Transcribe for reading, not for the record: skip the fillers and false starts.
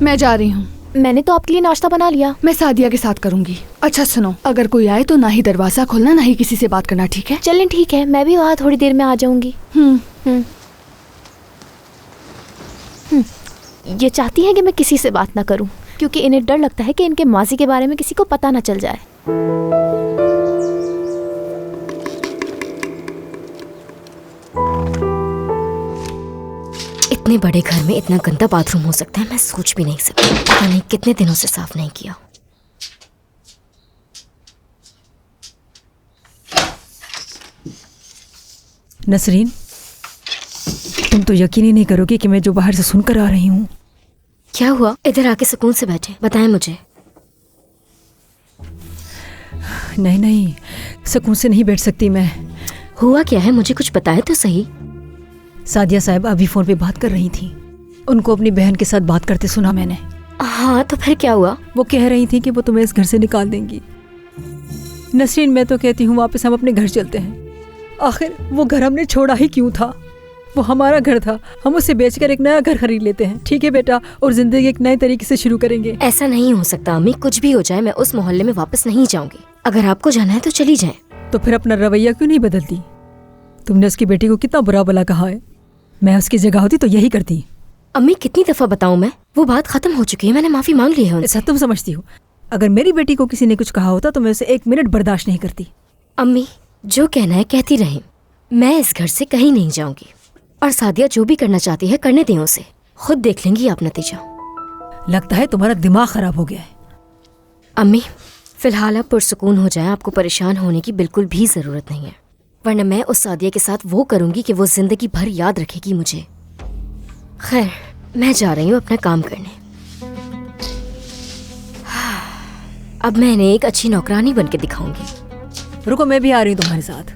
मैं जा रही हूँ। मैंने तो आपके लिए नाश्ता बना लिया। मैं सादिया के साथ करूँगी। अच्छा सुनो, अगर कोई आए तो ना ही दरवाजा खोलना, ना ही किसी से बात करना, ठीक है? चलें ठीक है, मैं भी वहाँ थोड़ी देर में आ जाऊंगी। ये चाहती हैं कि मैं किसी से बात ना करूं, क्योंकि इन्हें डर लगता है कि इनके माजी के बारे में किसी को पता ना चल जाए। इतने बड़े घर में इतना गंदा बाथरूम हो सकता है, मैं सोच भी नहीं सकती। पता नहीं कितने दिनों से साफ नहीं किया। नसरीन, तुम तो यकीन ही नहीं करोगी कि मैं जो बाहर से सुनकर आ रही हूँ। क्या हुआ? इधर आके सुकून से बैठे, बताएं मुझे। नहीं नहीं, सुकून से नहीं बैठ सकती मैं। हुआ क्या है, मुझे कुछ बताए तो सही। सादिया साहब अभी फोन पे बात कर रही थी। उनको अपनी बहन के साथ बात करते सुना मैंने। हाँ तो फिर क्या हुआ? वो कह रही थी कि वो तुम्हें इस घर से निकाल देंगी। नसरीन, मैं तो कहती हूँ वापस हम अपने घर चलते हैं। आखिर वो घर हमने छोड़ा ही क्यों था? वो हमारा घर था, हम उसे बेचकर एक नया घर खरीद लेते हैं, ठीक है बेटा, और जिंदगी एक नए तरीके से शुरू करेंगे। ऐसा नहीं हो सकता अम्मी, कुछ भी हो जाए मैं उस मोहल्ले में वापस नहीं जाऊंगी। अगर आपको जाना है तो चली जाएं। तो फिर अपना रवैया क्यों नहीं बदलती? तुमने उसकी बेटी को कितना बुरा भला कहा है। मैं उसकी जगह होती तो यही करती। अम्मी कितनी दफा बताऊं मैं, वो बात खत्म हो चुकी है, मैंने माफी मांग ली है उनसे। ऐसा तुम समझती हो? अगर मेरी बेटी को किसी ने कुछ कहा होता तो मैं उसे 1 मिनट बर्दाश्त नहीं करती। अम्मी जो कहना है कहती रहें, मैं इस घर से कहीं नहीं जाऊंगी। और सादिया जो भी करना चाहती है करने दें उसे, खुद देख लेंगी आप नतीजा। लगता है तुम्हारा दिमाग खराब हो गया है। अम्मी फिलहाल आप पुरसुकून हो जाएं, आपको परेशान होने की बिल्कुल भी जरूरत नहीं है, वरना मैं उस सादिया के साथ वो करूंगी कि वो जिंदगी भर याद रखेगी मुझे। खैर मैं जा रही हूँ अपना काम करने। अब मैं इन्हें एक अच्छी नौकरानी बन के दिखाऊंगी। रुको, मैं भी आ रही हूँ तुम्हारे साथ।